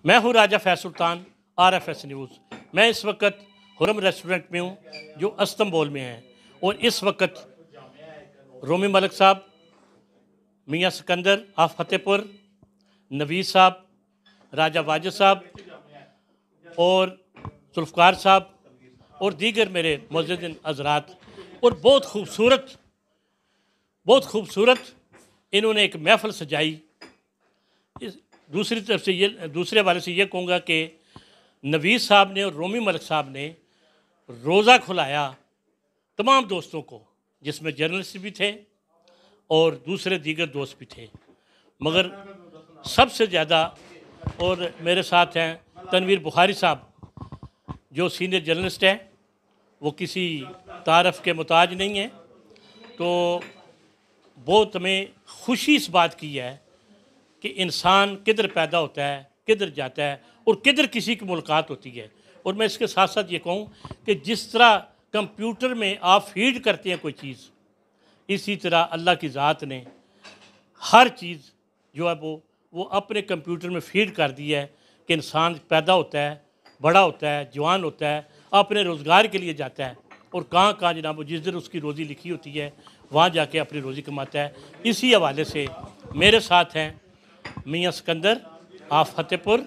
मैं हूं राजा फैज सुल्तान, RFS news. मैं इस वक्त हुरम रेस्टोरेंट में हूं जो इस्तांबुल में है, और इस वक्त रोमी मलिक साहब, मियाँ सिकंदर ऑफ फतेहपुर, नवीद साहब, राजा वाजिद साहब और जुल्फ़कार साहब और दीगर मेरे मुअज़्ज़िज़ीन हज़रात, और बहुत खूबसूरत इन्होंने एक महफ़िल सजाई। दूसरी तरफ से ये, दूसरे हवाले से ये कहूँगा कि नवीद साहब ने और रोमी मलिक साहब ने रोज़ा खुलाया तमाम दोस्तों को, जिसमें जर्नलिस्ट भी थे और दूसरे दीगर दोस्त भी थे, मगर सबसे ज़्यादा, और मेरे साथ हैं तनवीर बुखारी साहब जो सीनियर जर्नलिस्ट हैं, वो किसी तारफ़ के मुताज नहीं हैं। तो बहुत हमें खुशी इस बात की है कि इंसान किधर पैदा होता है, किधर जाता है और किधर किसी की मुलाकात होती है। और मैं इसके साथ साथ ये कहूँ कि जिस तरह कंप्यूटर में आप फीड करते हैं कोई चीज़, इसी तरह अल्लाह की ज़ात ने हर चीज़ जो है वो अपने कंप्यूटर में फीड कर दी है कि इंसान पैदा होता है, बड़ा होता है, जवान होता है, अपने रोज़गार के लिए जाता है और कहाँ जनाब जिस दिन उसकी रोज़ी लिखी होती है वहाँ जाके अपनी रोज़ी कमाता है। इसी हवाले से मेरे साथ हैं मियाँ सिकंदर आप फतेहपुर,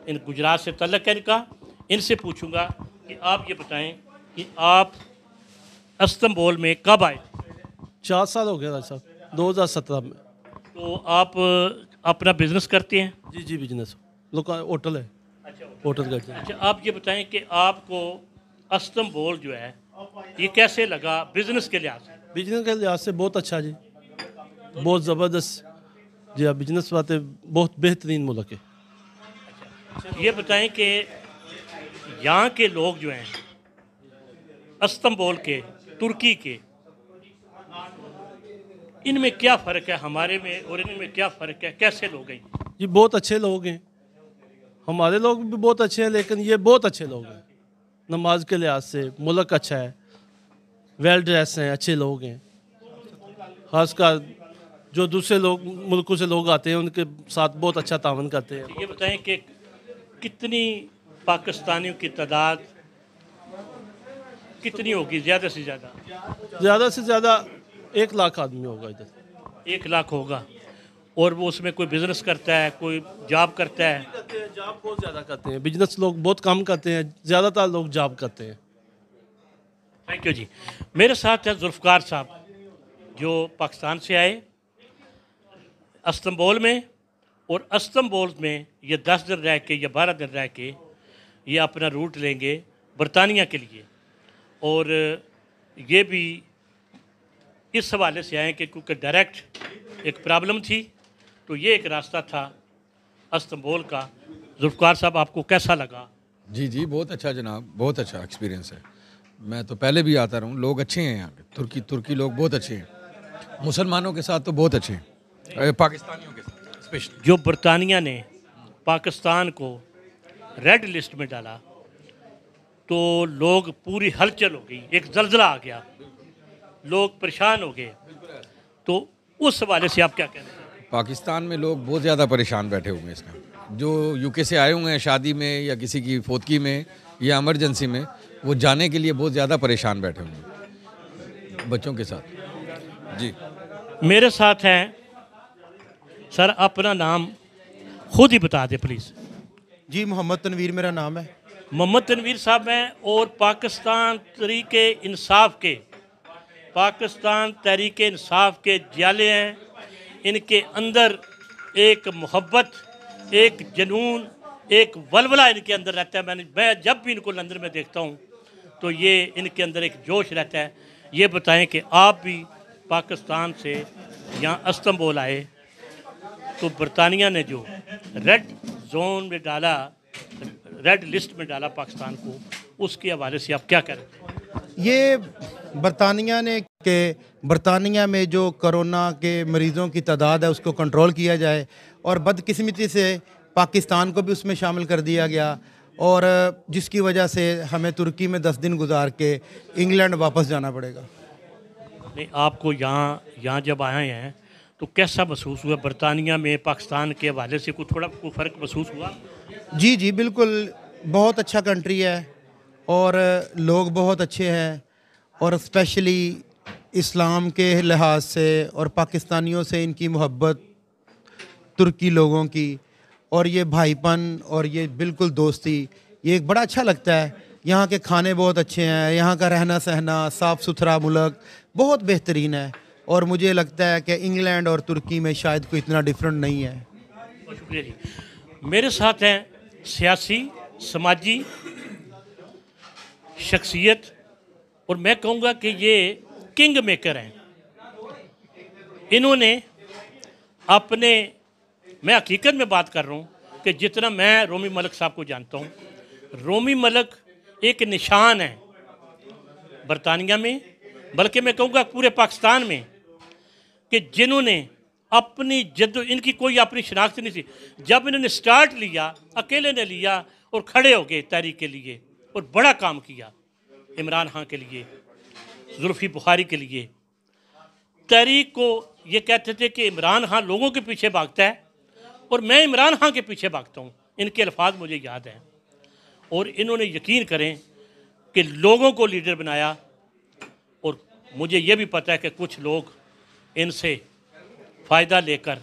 इन गुजरात से तल्लक है इनका। इनसे पूछूंगा कि आप ये बताएं कि आप इस्तांबुल में कब आए? 4 साल हो गया था साहब, 2017 में। तो आप अपना बिज़नेस करते हैं? जी बिजनेस होटल है। अच्छा, होटल का। अच्छा, आप ये बताएं कि आपको इस्तांबुल जो है ये कैसे लगा बिज़नेस के लिहाज से? बिजनेस के लिहाज से बहुत अच्छा जी, बहुत ज़बरदस्त जी। आप बिजनेस बातें बहुत बेहतरीन मुल्क है। ये बताएं कि यहाँ के लोग जो हैं इस्तांबुल के, तुर्की के, इनमें क्या फ़र्क है हमारे में और इनमें क्या फ़र्क है? कैसे लोग हैं जी? बहुत अच्छे लोग हैं, हमारे लोग भी बहुत अच्छे हैं, लेकिन ये बहुत अच्छे लोग हैं। नमाज के लिहाज से मुल्क अच्छा है, वेल ड्रेस हैं, अच्छे लोग हैं। खासकर जो दूसरे लोग मुल्कों से लोग आते हैं उनके साथ बहुत अच्छा तावन करते हैं। ये बताएं कि कितनी पाकिस्तानियों की तादाद कितनी होगी? ज़्यादा से ज़्यादा 1 लाख आदमी होगा इधर। 1 लाख होगा। और वो उसमें कोई बिज़नेस करता है, कोई जॉब करता है? जॉब बहुत ज़्यादा करते हैं, बिजनेस लोग बहुत कम करते हैं, ज़्यादातर लोग जॉब करते हैं। थैंक यू जी। मेरे साथ है जुल्फ़कार साहब जो पाकिस्तान से आए इस्तांबुल में, और इस्तांबुल में ये 10 दिन रह के या 12 दिन रह के ये अपना रूट लेंगे बरतानिया के लिए। और ये भी इस हवाले से आए कि क्योंकि डायरेक्ट एक प्रॉब्लम थी, तो ये एक रास्ता था इस्तांबुल का। जुल्फ़कार साहब, आपको कैसा लगा? जी बहुत अच्छा जनाब, बहुत अच्छा एक्सपीरियंस है। मैं तो पहले भी आता रहा हूँ, लोग अच्छे हैं यहाँ के। तुर्की लोग बहुत अच्छे हैं, मुसलमानों के साथ तो बहुत अच्छे हैं, पाकिस्तानियों के साथ स्पेशली। जो बरतानिया ने पाकिस्तान को रेड लिस्ट में डाला तो लोग, पूरी हलचल हो गई, एक जल्जला आ गया, लोग परेशान हो गए। तो उस हवाले से आप क्या कहते हैं? पाकिस्तान में लोग बहुत ज़्यादा परेशान बैठे हुए हैं इस टाइम। जो यूके से आए हुए हैं शादी में या किसी की फोतकी में या इमरजेंसी में, वो जाने के लिए बहुत ज़्यादा परेशान बैठे हुए हैं बच्चों के साथ। जी मेरे साथ हैं सर, अपना नाम खुद ही बता दें प्लीज़। जी, मोहम्मद तनवीर मेरा नाम है। मोहम्मद तनवीर साहब हैं और पाकिस्तान तहरीक इंसाफ के जाले हैं। इनके अंदर एक मोहब्बत, एक जुनून, एक वलवला इनके अंदर रहता है। मैं जब भी इनको लंदन में देखता हूँ तो ये इनके अंदर एक जोश रहता है। ये बताएं कि आप भी पाकिस्तान से यहाँ इस्तांबुल आए, तो बरतानिया ने जो रेड जोन में डाला, रेड लिस्ट में डाला पाकिस्तान को, उसके हवाले से आप क्या कह रहे हैं? ये बरतानिया में जो कोरोना के मरीज़ों की तादाद है उसको कंट्रोल किया जाए, और बदकिस्मती से पाकिस्तान को भी उसमें शामिल कर दिया गया, और जिसकी वजह से हमें तुर्की में 10 दिन गुजार के इंग्लैंड वापस जाना पड़ेगा। नहीं, आपको यहाँ जब आए हैं तो कैसा महसूस हुआ बरतानिया में पाकिस्तान के हवाले से? कोई फ़र्क महसूस हुआ? जी जी बिल्कुल, बहुत अच्छा कंट्री है और लोग बहुत अच्छे हैं, और स्पेशली इस्लाम के लिहाज से और पाकिस्तानियों से इनकी मोहब्बत, तुर्की लोगों की, और ये भाईपन और ये बिल्कुल दोस्ती, ये एक बड़ा अच्छा लगता है। यहाँ के खाने बहुत अच्छे हैं, यहाँ का रहना सहना, साफ़ सुथरा मुल्क बहुत बेहतरीन है, और मुझे लगता है कि इंग्लैंड और तुर्की में शायद कोई इतना डिफरेंट नहीं है। बहुत शुक्रिया जी। मेरे साथ हैं सियासी, समाजी शख्सियत, और मैं कहूँगा कि ये किंग मेकर हैं। इन्होंने अपने, मैं हकीकत में बात कर रहा हूँ कि जितना मैं रोमी मलिक साहब को जानता हूँ, रोमी मलिक एक निशान है बरतानिया में, बल्कि मैं कहूँगा पूरे पाकिस्तान में, कि जिन्होंने अपनी इनकी कोई अपनी शनाख्त नहीं थी। जब इन्होंने स्टार्ट लिया, अकेले ने लिया और खड़े हो गए तहरीक के लिए, और बड़ा काम किया इमरान खान के लिए, जुल्फी बुखारी के लिए। तहरीक को ये कहते थे कि इमरान खान लोगों के पीछे भागता है और मैं इमरान खान के पीछे भागता हूँ। इनके अल्फाज मुझे याद हैं, और इन्होंने यकीन करें कि लोगों को लीडर बनाया। और मुझे ये भी पता है कि कुछ लोग इनसे फ़ायदा लेकर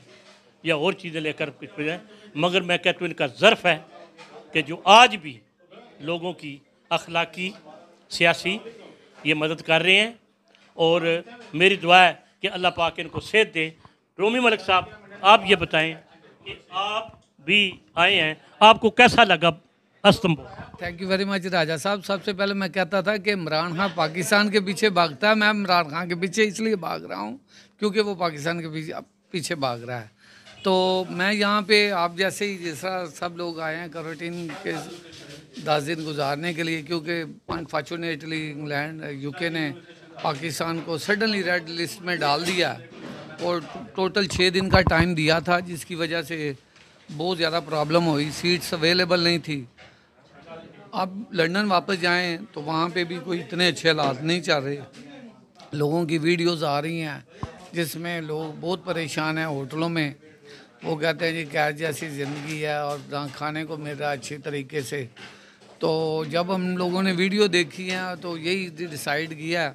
या और चीज़ें लेकर कुछ हैं, मगर मैं कहता हूँ इनका ज़र्फ़ है कि जो आज भी लोगों की अखलाकी, सियासी ये मदद कर रहे हैं। और मेरी दुआ है कि अल्लाह पाक इनको सेहत दे। रोमी मलिक साहब, आप ये बताएं कि आप भी आए हैं, आपको कैसा लगा Istanbul? Thank you very much Raja Sahab. सबसे पहले मैं कहता था कि इमरान खान पाकिस्तान के पीछे भागता है, मैं इमरान खान के पीछे इसलिए भाग रहा हूँ क्योंकि वो पाकिस्तान के पीछे भाग रहा है। तो मैं यहाँ पे आप जैसे ही जैसा सब लोग आए हैं क्वारंटीन के 10 दिन गुजारने के लिए, क्योंकि अनफॉर्चुनेटली इंग्लैंड यूके ने पाकिस्तान को सडनली रेड लिस्ट में डाल दिया, और टोटल 6 दिन का टाइम दिया था, जिसकी वजह से बहुत ज़्यादा प्रॉब्लम हुई, सीट्स अवेलेबल नहीं थी। अब लंदन वापस जाएं तो वहाँ पे भी कोई इतने अच्छे हालात नहीं चल रहे। लोगों की वीडियोस आ रही हैं जिसमें लोग बहुत परेशान हैं होटलों में। वो कहते हैं जी कैद जैसी ज़िंदगी है और ना खाने को मिल रहा है अच्छी तरीके से। तो जब हम लोगों ने वीडियो देखी है तो यही डिसाइड किया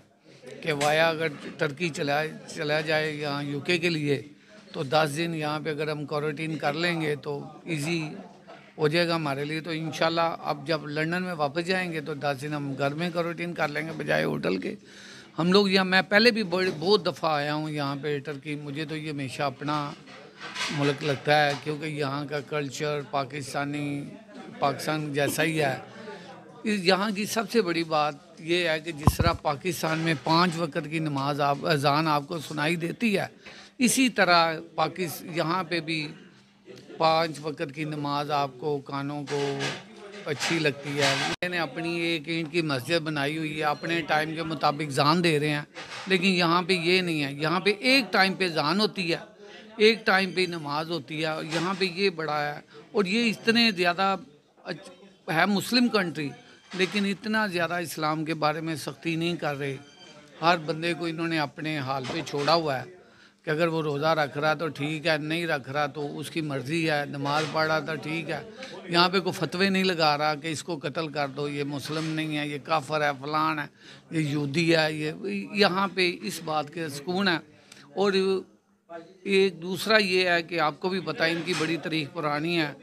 कि वाया अगर टर्की चला जाए यहाँ यूके के लिए, तो 10 दिन यहाँ पे अगर हम क्वारंटीन कर लेंगे तो इजी हो जाएगा हमारे लिए। तो इंशाल्लाह अब जब लंदन में वापस जाएंगे तो 10 दिन हम घर में क्वारंटीन कर लेंगे बजाय होटल के। हम लोग यहाँ, मैं पहले भी बहुत दफ़ा आया हूँ यहाँ पे टर्की। मुझे तो ये हमेशा अपना मुल्क लगता है, क्योंकि यहाँ का कल्चर पाकिस्तान जैसा ही है। यहाँ की सबसे बड़ी बात ये है कि जिस तरह पाकिस्तान में 5 वक्त की नमाज अजान आपको सुनाई देती है, इसी तरह यहाँ पे भी 5 वक्त की नमाज आपको कानों को अच्छी लगती है। मैंने अपनी एक ईंट की मस्जिद बनाई हुई है, अपने टाइम के मुताबिक जान दे रहे हैं, लेकिन यहाँ पे ये नहीं है। यहाँ पे एक टाइम पे जान होती है, एक टाइम पे नमाज होती है। यहाँ पे ये बड़ा है, और ये इतने ज़्यादा है मुस्लिम कंट्री, लेकिन इतना ज़्यादा इस्लाम के बारे में सख्ती नहीं कर रहे। हर बंदे को इन्होंने अपने हाल पे छोड़ा हुआ है कि अगर वो रोज़ा रख रहा तो ठीक है, नहीं रख रहा तो उसकी मर्ज़ी है। नमाज़ पढ़ रहा तो ठीक है। यहाँ पे कोई फतवे नहीं लगा रहा कि इसको कत्ल कर दो, ये मुस्लिम नहीं है, ये काफर है, फलान है, ये यहूदी है। ये यहाँ पे इस बात के सुकून है। और एक दूसरा ये है कि आपको भी पता है इनकी बड़ी तारीख पुरानी है।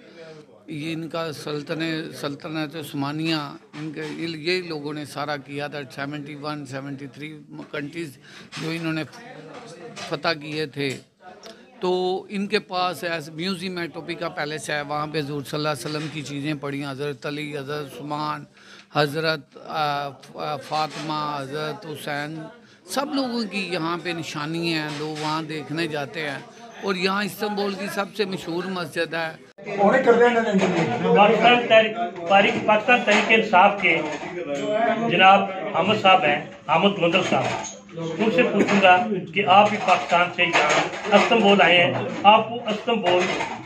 ये इनका सल्तनत उस्मानिया, ये लोगों ने सारा किया था। 73 कंट्रीज़ जो इन्होंने फतह किए थे। तो इनके पास ऐसे म्यूज़ियम है, टोपी का पैलेस है, वहाँ पे हुज़ूर सल्लल्लाहु अलैहि वसल्लम की चीज़ें पड़ी, हज़रत अली, हज़रत उस्मान, हज़रत फ़ातिमा, हज़रत हुसैन, सब लोगों की यहाँ पे निशानी है। लोग वहाँ देखने जाते हैं। और यहाँ इस्तांबुल की सबसे मशहूर मस्जिद है। पाकिस्तान तहरीक इंसाफ के जनाब अहमद साहब हैं, अहमद मंदल साहब, उनसे पूछूंगा कि आप भी पाकिस्तान से यहाँ इस्तांबुल आए हैं, आपको इस्तांबुल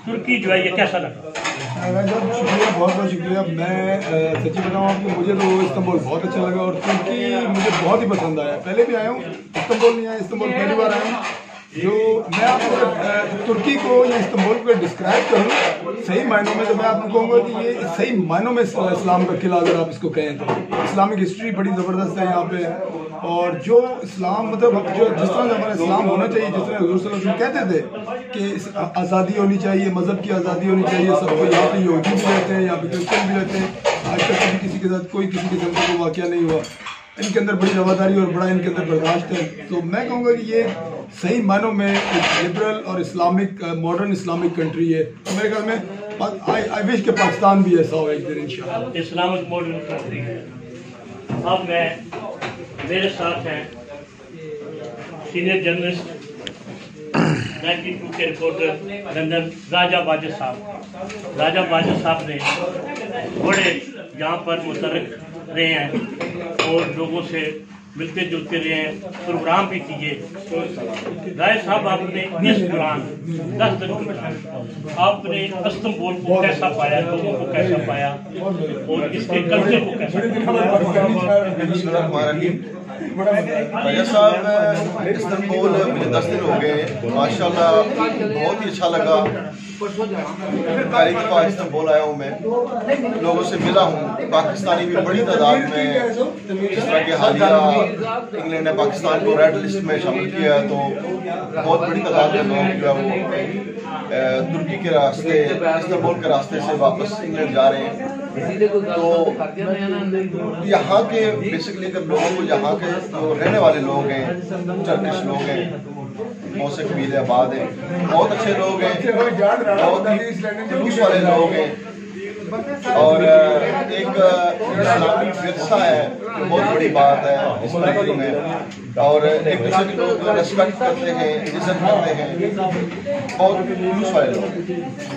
तुर्की जो है ये कैसा लगा? शुक्रिया, बहुत बहुत शुक्रिया। मैं सच्ची बताऊँ आपको, मुझे तो इस्तांबुल बहुत अच्छा लगा और तुर्की मुझे बहुत ही पसंद आया। पहले भी आया हूँ, इस्तांबुल नहीं आया, इस्तांबुल पहली बार आया हूँ। जो मैं आपको तुर्की को या इस्तांबुल को डिस्क्राइब करूँ सही मायनों में, तो मैं आपको कहूँगा कि ये सही मायनों में इस्लाम का किला, अगर आप इसको कहें तो। इस्लामिक हिस्ट्री बड़ी ज़बरदस्त है यहाँ पे, और जो इस्लाम मतलब जो जिस तरह हमारा इस्लाम होना चाहिए, जिस तरह हुज़ूर सल्लल्लाहु अलैहि वसल्लम कहते थे कि आज़ादी होनी चाहिए, मज़हब की आज़ादी होनी चाहिए सबको। यहाँ पे यहूदी भी रहते हैं, यहाँ पे क्रिश्चियन भी रहते हैं। आज तक कभी किसी के साथ कोई किसी किस्म का कोई वाक़या नहीं हुआ। इनके अंदर बड़ी रवादारी और बड़ा इनके अंदर बर्दाश्त है। तो मैं कहूँगा कि ये सही मानों में एक लिबरल और इस्लामिक मॉडर्न इस्लामिक कंट्री है। तो मेरे ख्याल में आई विश के पाकिस्तान भी ऐसा हो एक दिन इंशाअल्लाह। इस्लामिक मॉडर्न कंट्री है। अब मेरे साथ हैं सीनियर जर्नलिस्ट 92 के रिपोर्टर लंदन राजा वाजिद साहब। राजा वाजिद साहब ने बड़े यहाँ पर मुतरक रहे हैं और लोगों से मिलते जुलते रहे हैं, प्रोग्राम भी किए। राय साहब, आपने इस दौरान 10 दिन में आपने इस्तांबुल को कैसा पाया, लोगों को कैसा पाया और इसके कल्चर को कैसा राजा साहब, इस्तांबुल मुझे 10 दिन हो गए, माशाल्लाह बहुत ही अच्छा लगा। पहली दफ़ा इस्तांबुल आया हूँ मैं, लोगों से मिला हूँ। पाकिस्तानी भी बड़ी तादाद में, जिस तरह के हालिया इंग्लैंड ने पाकिस्तान को रेड लिस्ट में शामिल किया, तो बहुत बड़ी तादाद में लोग जो है वो तुर्की के रास्ते, इस्तांबुल के रास्ते से वापस इंग्लैंड जा रहे हैं। तो यहाँ के बेसिकली अगर लोगों को, यहाँ के जो रहने वाले लोग हैं, टर्किश लोग हैं, बहुत से कबीले आबाद हैं, बहुत अच्छे लोग हैं, बहुत जुलूस वाले लोग हैं, और एक इस्लामिक विरसा है, बहुत बड़ी बात है इस कंट्री में। और एक दूसरे की लोग रेस्पेक्ट करते हैं, इज्जत करते हैं, बहुत जुलूस वाले लोग।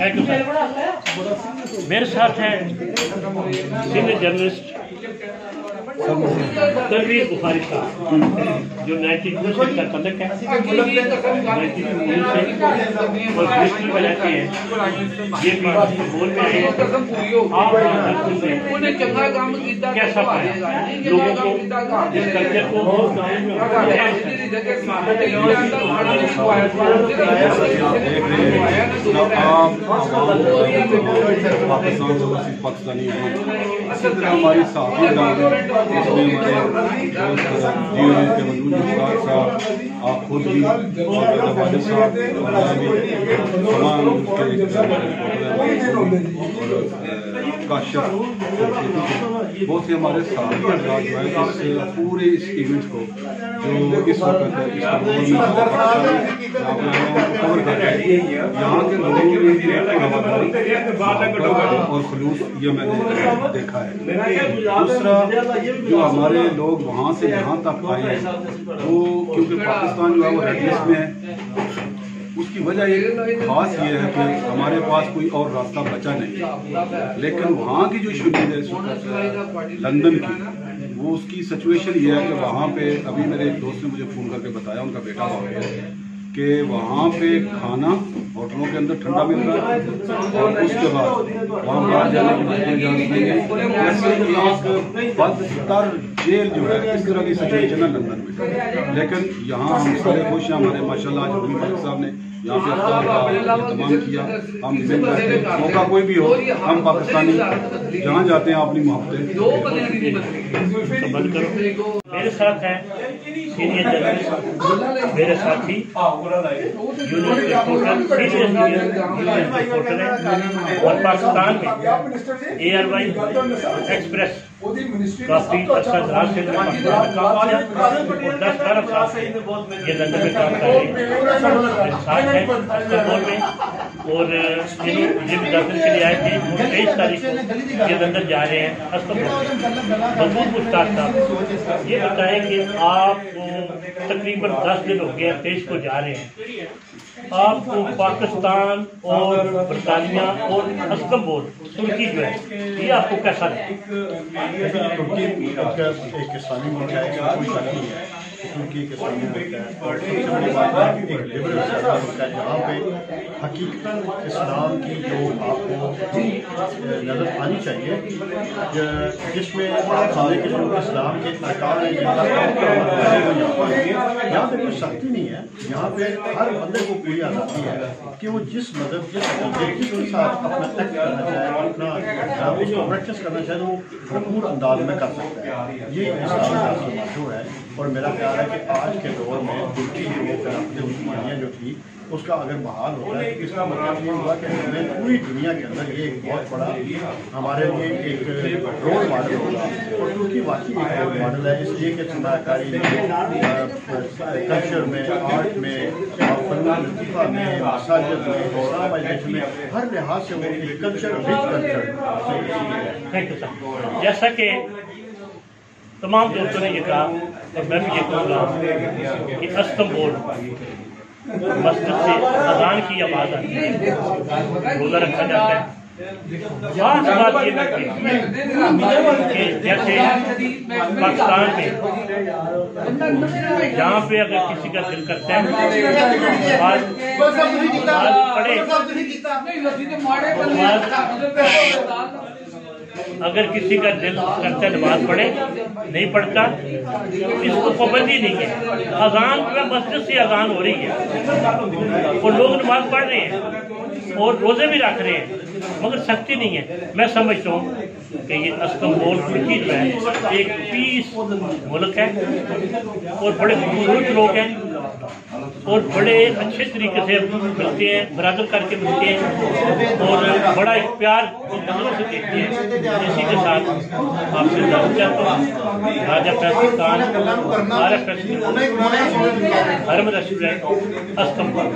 Thank you sir. मेरे साथ हैं सीनियर जर्नलिस्ट तनवीर बुखारी साहब, जो 92 से संपादक है, 92 से और ब्रिस्टल में रहते हैं। ये भी बोल में आए। आप कैसा पाया लोगों को, इस कल्चर को? पाकिस्तानी इसी तरह हमारी साथी इसमें हमारे दोस्त के मौजूद मुश्ताक साहब, आप खुद भी वाजिद साहब और मैं भी तमाम काशफ बहुत से हमारे साथी अफराद जो है इस पूरे इस इवेंट को, जो इस वक्त इस्तांबुल में कवर कर रहे हैं, यहाँ के लोगों में और खलूस ये मैंने देखा है। दूसरा, जो हमारे लोग वहाँ से यहाँ तक आए हैं, वो क्योंकि पाकिस्तान जो है वो रेड लिस्ट में है, उसकी वजह एक खास ये है कि हमारे पास कोई और रास्ता बचा नहीं। लेकिन वहाँ की जो शुरुआत है इस वक्त लंदन की, वो उसकी सिचुएशन ये है कि वहाँ पे अभी मेरे एक दोस्त ने मुझे फ़ोन करके बताया, उनका बेटा वहाँ पे, कि वहाँ पे खाना होटलों के अंदर ठंडा मिल रहा है और उसके बाद वहाँ बाहर जाने की इजाज़त नहीं है। जैसे एक बदतर जेल जो है, इस तरह की सिचुएशन है लंदन में। लेकिन यहाँ हम सारे खुश हैं। हमारे माशाल्लाह आज रबी मलिक साहब ने यहाँ पे अफ्तार का इंतजाम किया। हम मिल बैठे, मौका कोई भी हो, हम पाकिस्तानी जहाँ जाते हैं अपनी मोहब्बतें। मेरे साथ हैं सीनियर जर्नलिस्ट, मेरे साथी यूनियन रिपोर्टर, सीनियर रिपोर्टर हैं, और पाकिस्तान में ARY एक्सप्रेस काफी अच्छा दराज से काम किया और 10-12 साल से ये लंदन में काम कर रहे हैं। साथ हैं इस्तांबुल में, और ये भी दर्शन के लिए आए थे। 23 तारीख को ये लंदन जा रहे हैं इस्तांबुल। महमूद मुश्ताक साहब, ये बताएं कि आपको तकरीबन 10 दिन हो गए, 23 को जा रहे हैं, आपको पाकिस्तान और बरतानिया और इस्तांबुल तुर्की जो है, ये आपको कैसा लगा? तुर्की एक इस्लामी मुल्क है, इसमें कोई शक नहीं है। तुर्की एक इस्लामी मुल्क है और सबसे बड़ी बात है एक लिबरल मुल्क है, जहाँ पे हकीकतन इस्लाम की जो आपको नज़र आनी चाहिए जिसमें आप सारे किस्म इस्लाम के अरकान हैं यहाँ पे कोई सख्ती नहीं है। यहाँ पे हर बंदे को पूरी आज़ादी है कि वो जिस मदद जिसके साथ अपना एक्ट करना चाहे, अपना उसको प्रैक्टिस करना चाहे, तो वो भरपूर अंदाज में कर सकता है। ये इस्लाम का मशहूर है। और मेरा ख्याल है कि आज के दौर में तुर्की जो वो खिलाफत उस्मानिया जो थी उसका अगर बहाल होता है तो इसका मतलब ये हुआ कि हमें पूरी दुनिया के अंदर ये एक बहुत बड़ा हमारे लिए एक रोल मॉडल होगा। और तुर्की वाकई एक रोल मॉडल है, इसलिए कि सरमाकारी कल्चर में, आर्ट में, लतीफ़ा में, मसाजिद में, इस्लामाइजेशन में, हर लिहाज से वो एक culture rich culture. Thank you sir. जैसा कि तमाम दोस्तों ने ये कहा और मैं भी ये कहूँगा कि इस्तांबुल मस्जिद से अजान की आवाज़ आती है, रोज़ा रखा जाता है। खास बात ये लगती है कि जैसे पाकिस्तान में जहाँ पे अगर किसी का दिल करता है अगर किसी का दिल करता है नमाज पढ़े, नहीं पढ़ता, इसको पाबंदी नहीं है। अजान जो है मस्जिद से अजान हो रही है और लोग नमाज पढ़ रहे हैं और रोजे भी रख रहे हैं, मगर सख्ती नहीं है। मैं समझता हूँ कि ये इस्तांबुल तुर्की जो है एक पीस मुल्क है और बड़े खूबसूरत लोग हैं और बड़े अच्छे तरीके से मिलते हैं, बराबर करके मिलते हैं और बड़ा एक प्यार नजरों से देखते हैं। इसी के साथ आपसे जानना चाहता हूँ राजा फैसल खान हमारे रेस्टोरेंट इस्तांबुल।